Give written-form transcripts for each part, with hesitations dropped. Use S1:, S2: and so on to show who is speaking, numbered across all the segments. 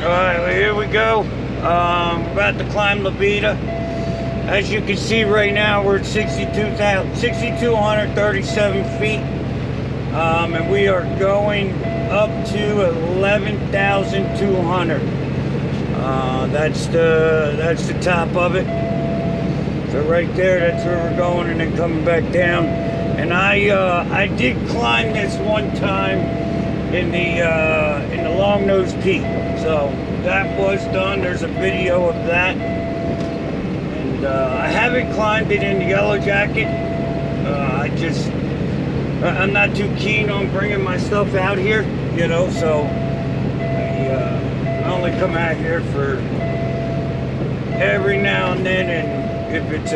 S1: Alright, well, here we go. We're about to climb La Vetta. As you can see right now, we're at 6,237 feet. And we are going up to 11,200. That's the top of it. So right there, that's where we're going, and then coming back down. And I did climb this one time in the Long Nose Peak. So that was done. There's a video of that. And I haven't climbed it in the Yellow Jacket. I'm not too keen on bringing my stuff out here, you know, so I only come out here for every now and then, and if it's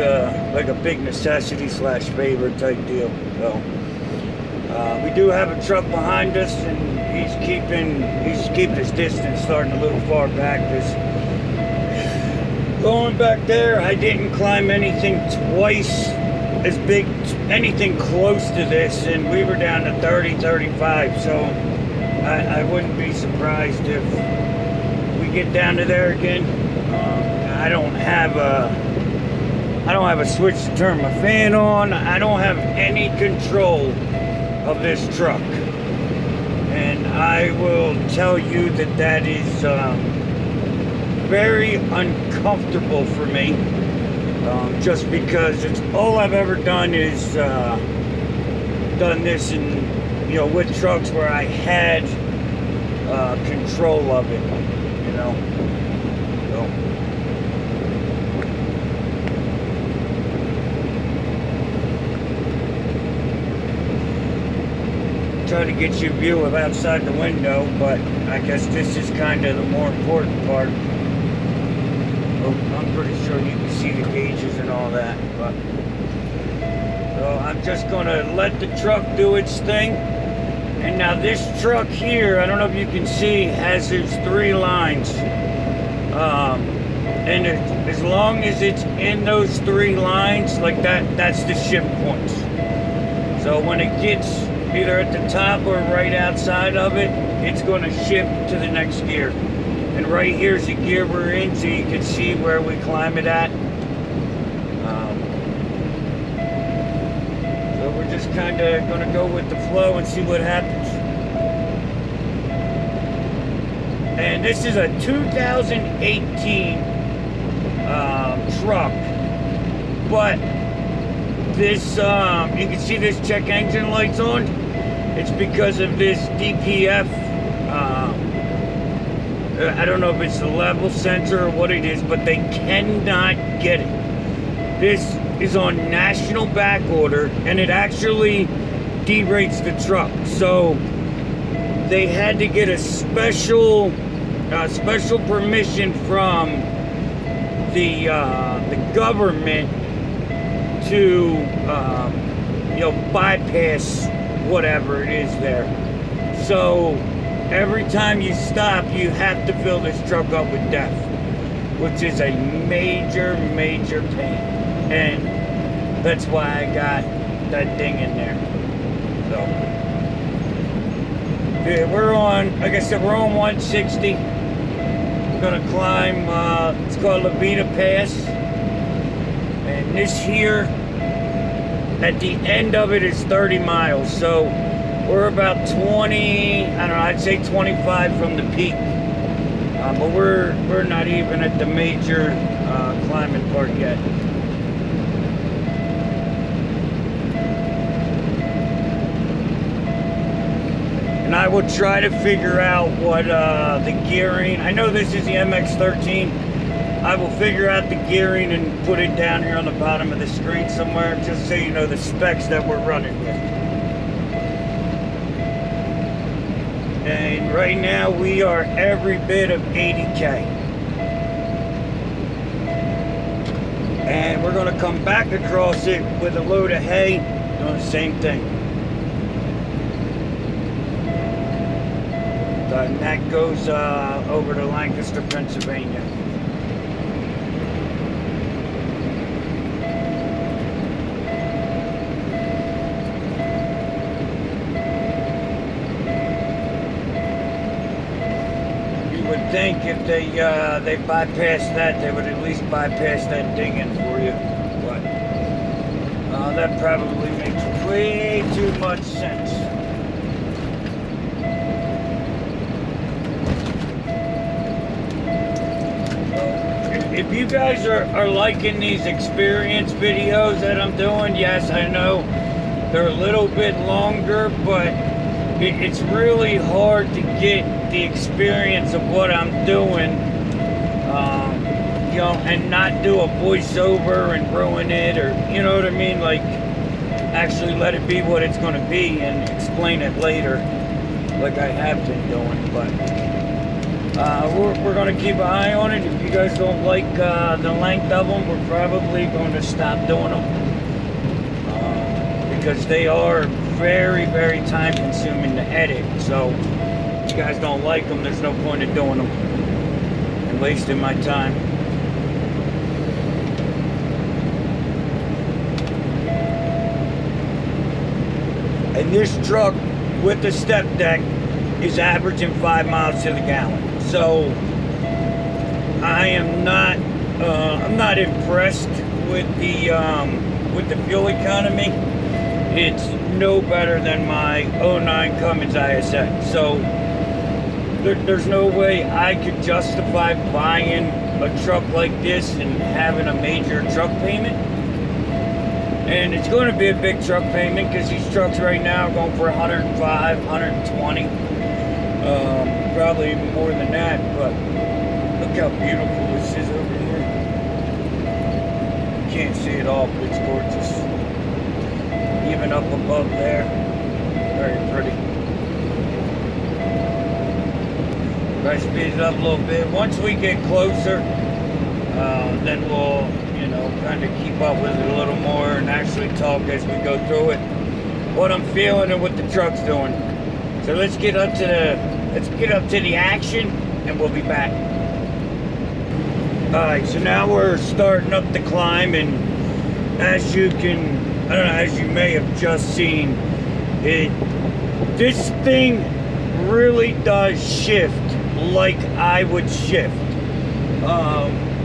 S1: like a big necessity / favor type deal. So we do have a truck behind us, and he's keeping his distance, starting a little far back. Because going back there, I didn't climb anything twice as big, anything close to this, and we were down to 30, 35. So I wouldn't be surprised if we get down to there again. I don't have a switch to turn my fan on. I don't have any control of this truck, and I will tell you that is very uncomfortable for me, just because it's all I've ever done is done this in, you know, with trucks where I had control of it, you know. So try to get you a view of outside the window, but I guess this is kind of the more important part. Oh, I'm pretty sure you can see the gauges and all that, but so I'm just gonna let the truck do its thing. And now this truck here, I don't know if you can see, has its 3 lines, and as long as it's in those 3 lines like that, that's the shift points. So when it gets either at the top or right outside of it, it's going to shift to the next gear. And right here's the gear we're in, so you can see where we climb it at. So we're just kind of going to go with the flow and see what happens. And this is a 2018 truck, but this, you can see this check engine lights on. It's because of this DPF, I don't know if it's the level sensor or what it is, but they cannot get it. This is on national back order, and it actually derates the truck. So they had to get a special permission from the government to you know, bypass whatever it is there. So every time you stop, you have to fill this truck up with DEF, which is a major pain, and that's why I got that thing in there. So yeah, we're on, like I said, we're on 160. We're gonna climb, it's called La Vetta Pass, and this here, at the end of it, is 30 miles. So we're about 20, I don't know, I'd say 25 from the peak. But we're not even at the major climbing part yet. And I will try to figure out what the gearing, I know this is the MX-13. I will figure out the gearing and put it down here on the bottom of the screen somewhere, just so you know the specs that we're running with. And right now we are every bit of 80K. And we're gonna come back across it with a load of hay, doing the same thing. And that goes over to Lancaster, Pennsylvania. You would think if they bypassed that, they would at least bypass that dinging for you. But that probably makes way too much sense. If you guys are liking these experience videos that I'm doing, yes, I know they're a little bit longer, but it's really hard to get the experience of what I'm doing, you know, and not do a voiceover and ruin it, or, you know what I mean, like, actually let it be what it's going to be and explain it later, like I have been doing. But we're going to keep an eye on it. If you guys don't like the length of them, we're probably going to stop doing them, because they are very, very time consuming to edit. So if you guys don't like them, there's no point in doing them and wasting my time. And this truck with the step deck is averaging 5 miles to the gallon. So I am not I'm not impressed with the fuel economy. It's no better than my '09 Cummins ISX. So there's no way I could justify buying a truck like this and having a major truck payment. And it's going to be a big truck payment, because these trucks right now are going for 105, 120, probably even more than that. But look how beautiful this is over here. You can't see it all, but it's gorgeous. Even up above there, very pretty. If I speed it up a little bit, once we get closer, then we'll, you know, kind of keep up with it a little more and actually talk as we go through it, what I'm feeling and what the truck's doing. So let's get up to the action, and we'll be back. All right, so now we're starting up the climb, and as you can, I don't know, as you may have just seen, this thing really does shift like I would shift.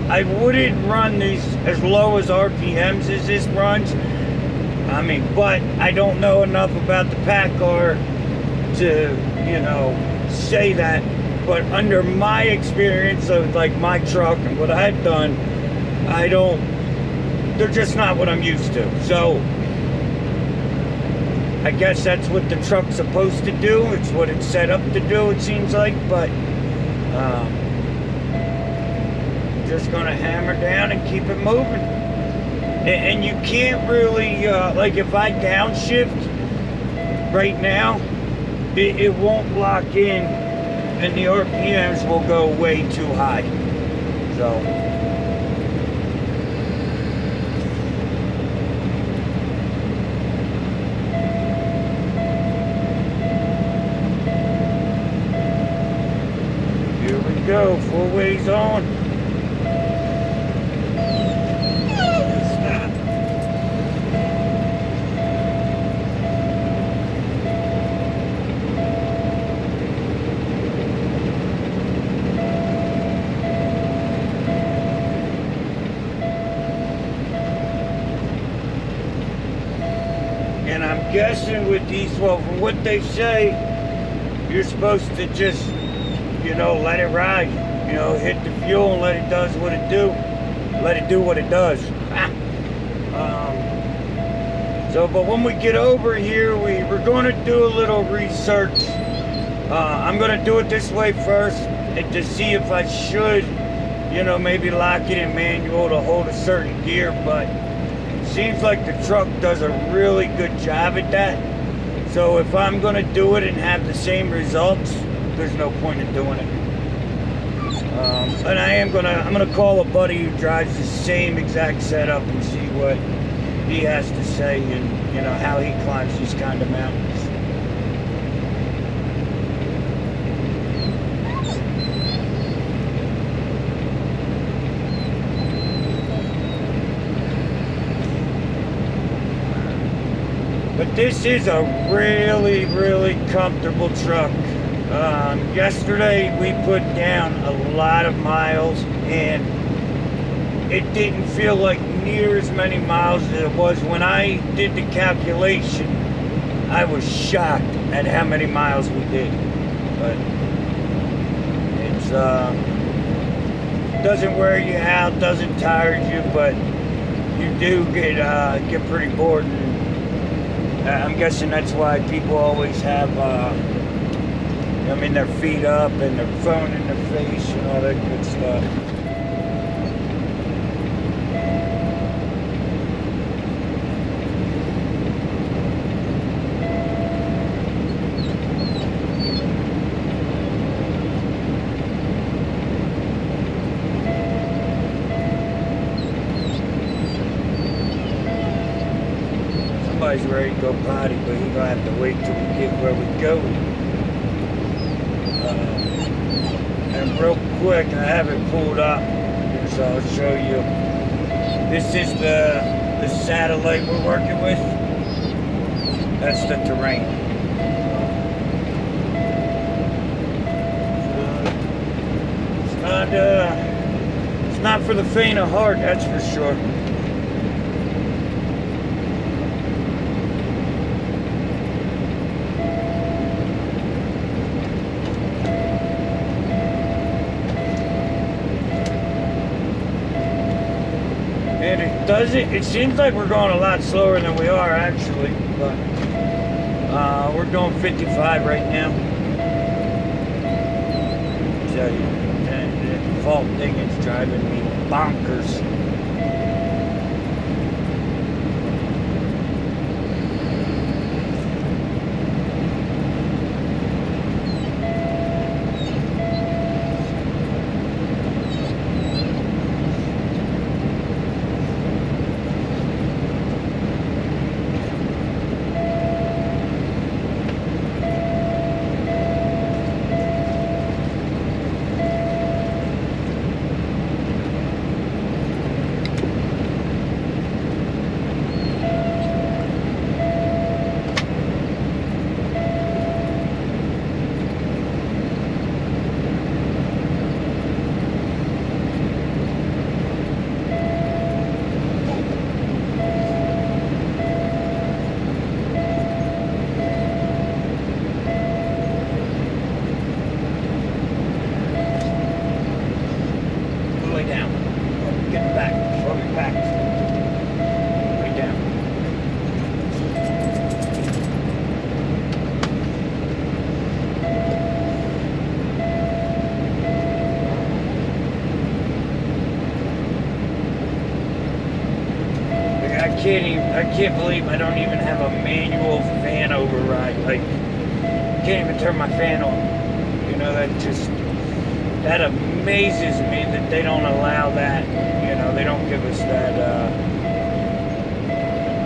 S1: I wouldn't run these as low as RPMs as this runs. I mean, but I don't know enough about the Paccar to, you know, say that. But under my experience of like my truck and what I've done, they're just not what I'm used to. So I guess that's what the truck's supposed to do. It's what it's set up to do, it seems like. But just gonna hammer down and keep it moving. And you can't really, like if I downshift right now, it won't lock in, and the RPMs will go way too high. So here we go, 4 ways on. And I'm guessing with these, well, from what they say, you're supposed to just, you know, let it ride. You know, hit the fuel and let it do what it do. Let it do what it does. But when we get over here, we're going to do a little research. I'm going to do it this way first, and to see if I should, you know, maybe lock it in manual to hold a certain gear. But seems like the truck does a really good job at that. So if I'm going to do it and have the same results, there's no point in doing it. And I'm gonna call a buddy who drives the same exact setup and see what he has to say, and you know how he climbs these kind of mountains. But this is a really, really comfortable truck. Yesterday we put down a lot of miles, and it didn't feel like near as many miles as it was when I did the calculation. I was shocked at how many miles we did, but it's doesn't wear you out, doesn't tire you, but you do get pretty bored. And I'm guessing that's why people always have their feet up and their phone in their face and all that good stuff. Somebody's ready to go potty, but you're gonna have to wait till we get where we go. And real quick, I have it pulled up, so I'll show you. This is the satellite we're working with. That's the terrain. It's not for the faint of heart, that's for sure. And it seems like we're going a lot slower than we are actually, but we're doing 55 right now. I tell you, the fault thing is driving me bonkers. I can't believe I don't even have a manual fan override. Like, can't even turn my fan on. You know, that amazes me that they don't allow that. You know, they don't give us that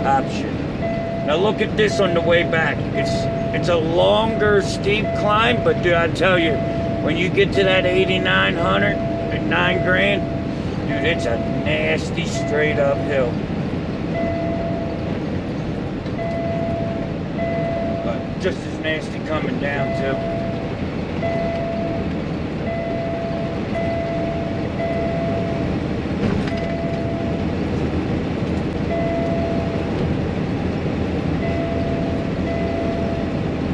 S1: option. Now look at this on the way back. It's a longer, steep climb, but dude, I tell you, when you get to that 8,900 at $9,000, dude, it's a nasty straight uphill. Just as nasty coming down too.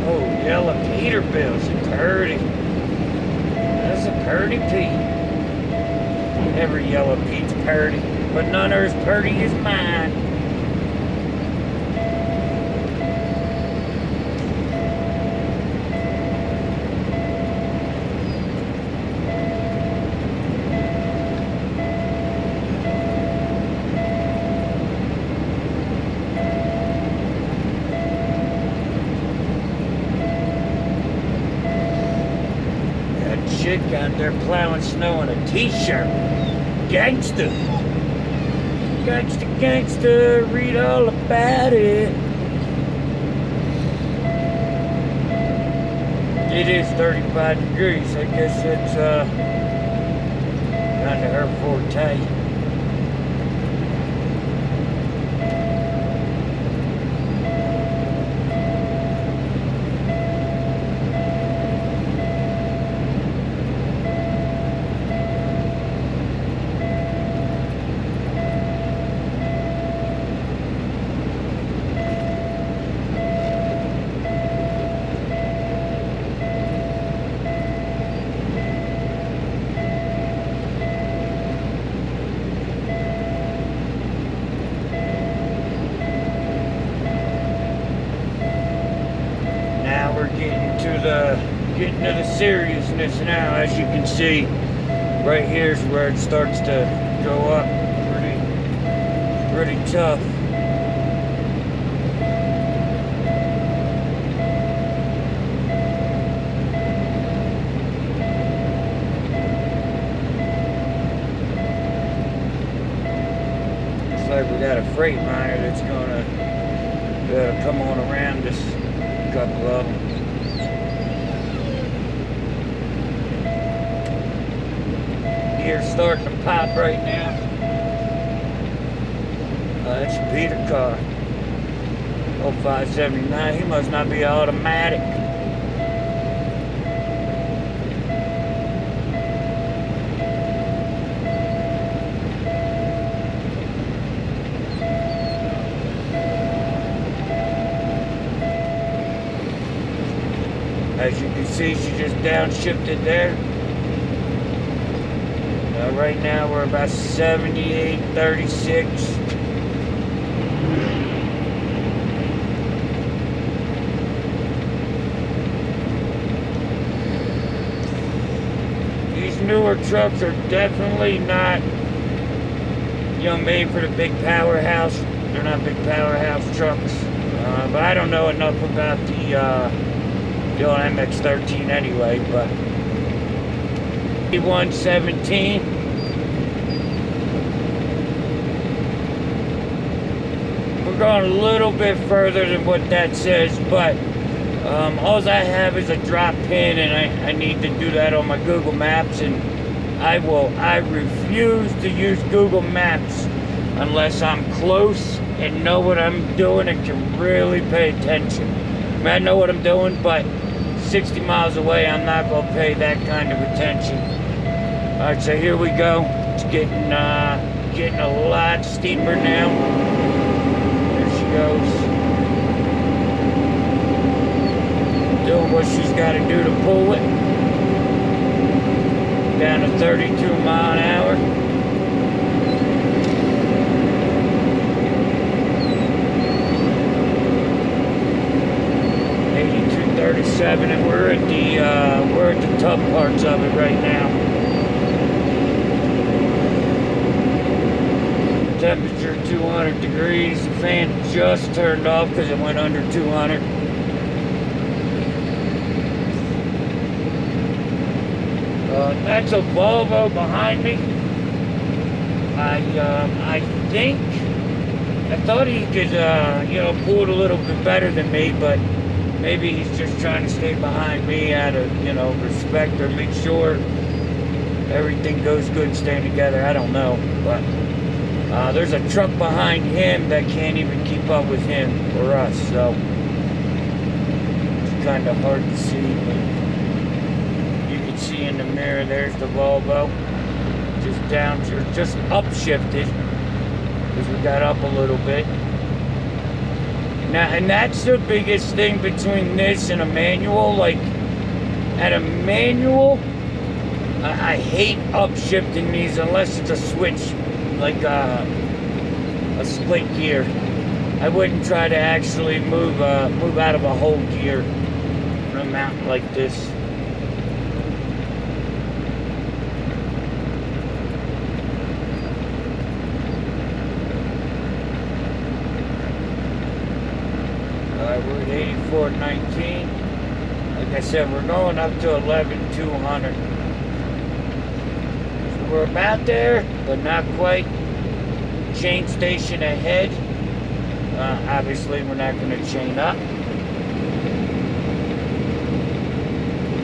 S1: Oh, yellow Peterbilt's purty. That's a purty Pete. Every yellow Pete's purty, but none are as purty as mine. Chick out there plowing snow in a t-shirt. Gangsta. Gangsta, gangsta, read all about it. It is 35 degrees. I guess it's kind of her forte. getting to the seriousness now. As you can see, right here's where it starts to go up pretty tough. Looks like we got a freight liner that's gonna come on around this couple of them. Gear's starting to pop right now. That's a beater car. Oh, 579. He must not be automatic. As you can see, she just downshifted there. Right now we're about 78.36. These newer trucks are definitely not, made for the big powerhouse. They're not big powerhouse trucks. But I don't know enough about the old MX-13 anyway, but 117. We're going a little bit further than what that says, but all I have is a drop pin, and I need to do that on my Google Maps, and I refuse to use Google Maps unless I'm close and know what I'm doing and can really pay attention. I mean, I know what I'm doing, but 60 miles away, I'm not going to pay that kind of attention. All right, so here we go. It's getting a lot steeper now. There she goes. Doing what she's got to do to pull it. Down to 32 mile an hour. And we're at the tough parts of it right now. Temperature 200 degrees. The fan just turned off because it went under 200. That's a Volvo behind me. I thought he could pull it a little bit better than me, but maybe he's just trying to stay behind me out of, respect, or make sure everything goes good and staying together. I don't know, but there's a truck behind him that can't even keep up with him or us, so it's kind of hard to see. But you can see in the mirror, there's the Volvo, just upshifted because we got up a little bit. Now, and that's the biggest thing between this and a manual. Like, at a manual, I hate upshifting these unless it's a switch, like a split gear. I wouldn't try to actually move out of a whole gear on a mount like this. We're at 84.19. Like I said, we're going up to 11,200. So we're about there, but not quite. Chain station ahead. Obviously, we're not going to chain up.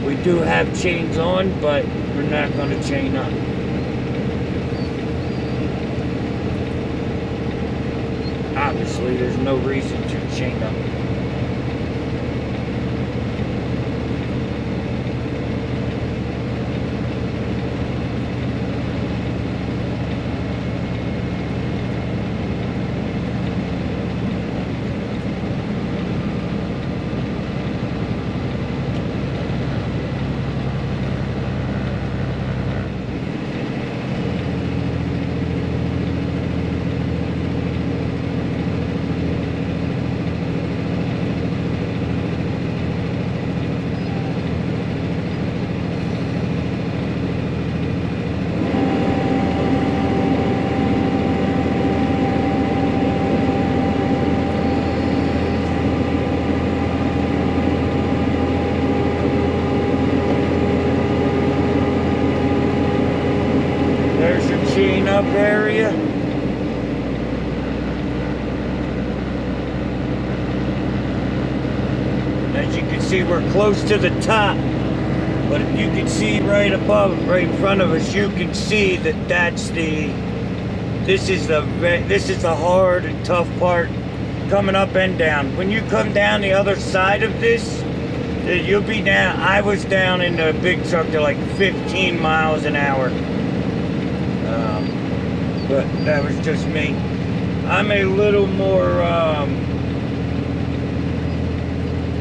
S1: We do have chains on, but we're not going to chain up. Obviously, there's no reason to chain up. up area. As you can see, we're close to the top. But if you can see right above, right in front of us, you can see that this is the hard and tough part, coming up and down. When you come down the other side of this, you'll be down. I was down in the big truck to like 15 miles an hour. But that was just me. I'm a little more,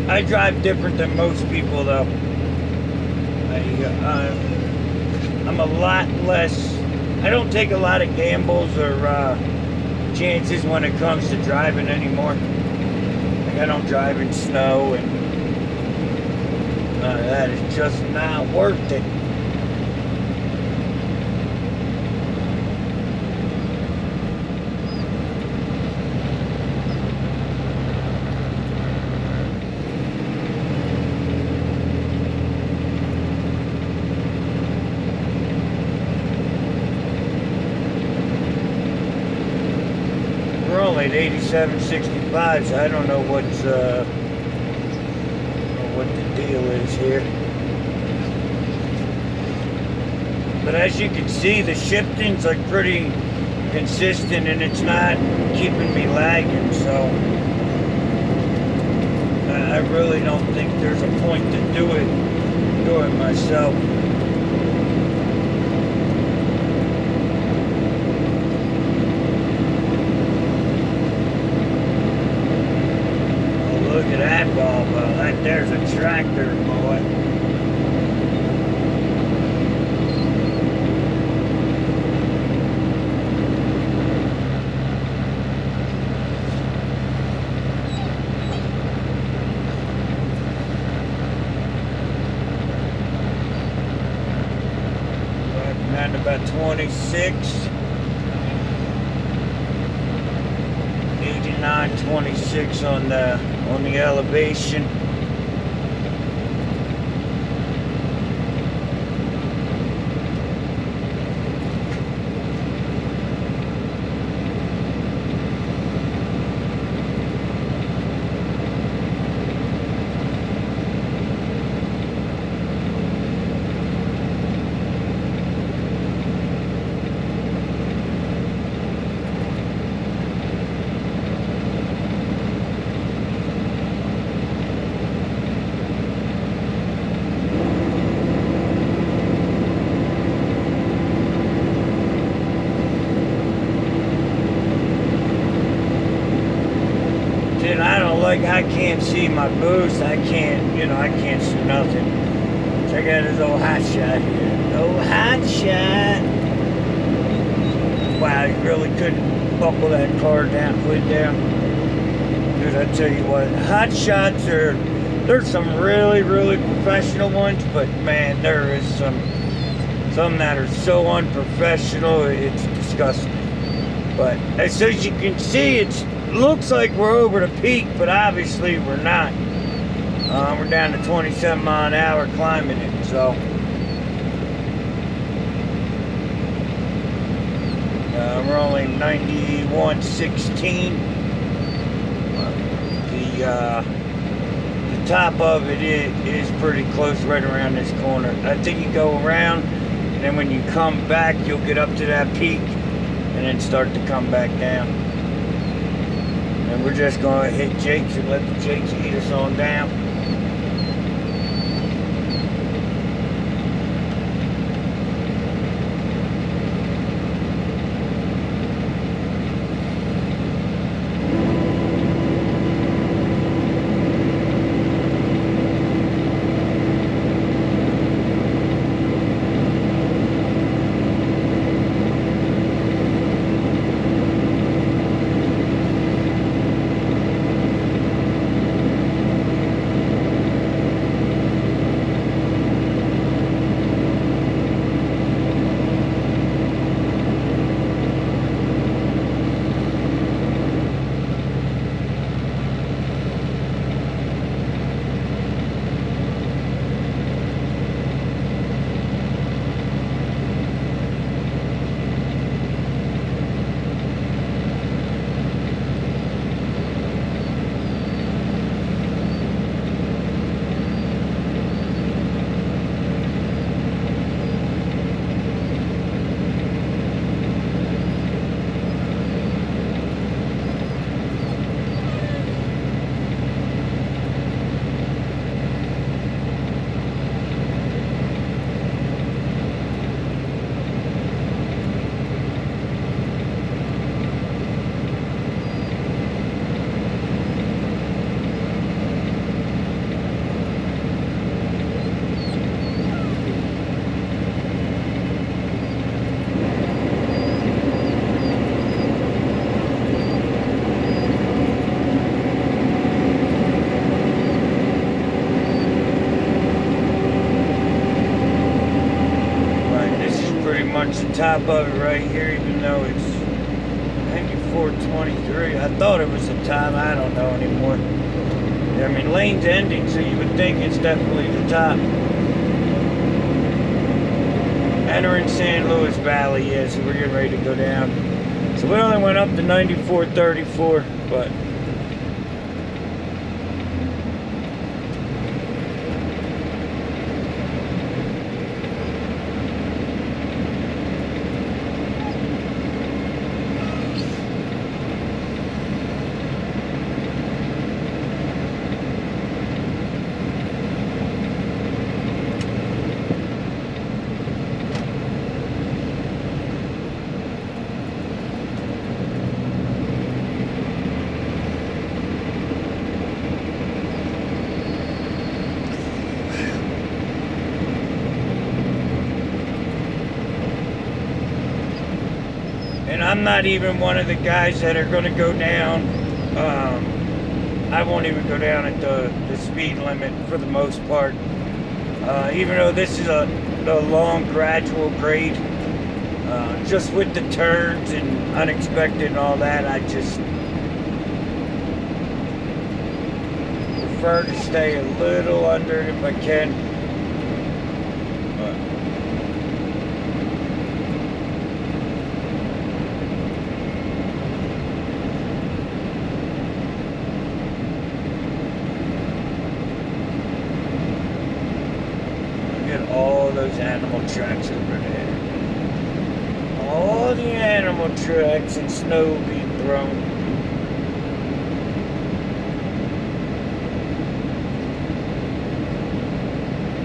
S1: I drive different than most people though. I'm a lot less, I don't take a lot of gambles or chances when it comes to driving anymore. Like I don't drive in snow, and that is just not worth it. At 87.65, so I don't know what the deal is here. But as you can see, the shifting's like pretty consistent, and it's not keeping me lagging. So I really don't think there's a point to do it myself. Look at that ball, that there's a tractor, boy. Right about 26. 89.26 on the elevation. I can't see my boost. I can't see nothing. Check out this old Hotshot here. Old Hotshot. Wow, you really couldn't buckle that car down, put it down. Dude, I tell you what, Hotshots there's some really, really professional ones, but man, there is some that are so unprofessional, it's disgusting. But as you can see, it looks like we're over the peak, but obviously we're not. We're down to 27 mile an hour climbing it, so we're only 91.16. The top of it is pretty close, right around this corner. I think you go around, and then when you come back, you'll get up to that peak, and then start to come back down. And we're just going to hit Jake's and let the Jakes eat us on down. pretty much the top of it right here, even though it's 94.23. I thought it was the top. I don't know anymore. I mean, lane's ending, so you would think it's definitely the top. Entering San Luis Valley, yeah, so we're getting ready to go down. So we only went up to 94.34, but and I'm not even one of the guys that are going to go down. I won't even go down at the speed limit for the most part. Even though this is a long, gradual grade, just with the turns and unexpected and all that, I just prefer to stay a little under it if I can. All those animal tracks over there. All the animal tracks and snow being thrown.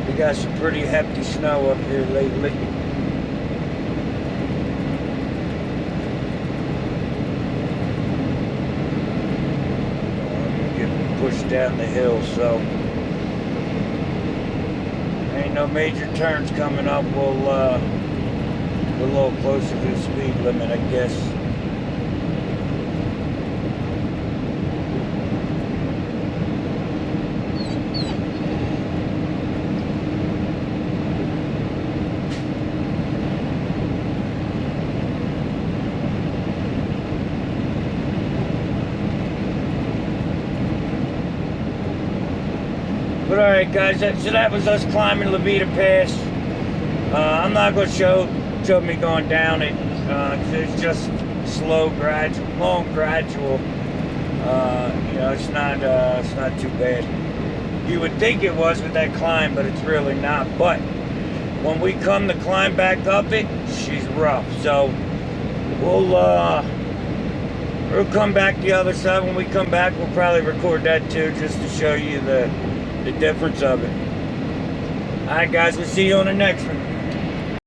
S1: We got some pretty hefty snow up here lately. I'm getting pushed down the hill, so ain't no major turns coming up. We're a little closer to the speed limit, I guess. But alright guys, so that was us climbing Levita Pass. I'm not going to show me going down it, because it's just slow, gradual, long, gradual. You know, it's not too bad. You would think it was with that climb, but it's really not. But when we come to climb back up it, she's rough. So we'll come back the other side. When we come back, we'll probably record that too, just to show you the difference of it. Alright guys, we'll see you on the next one.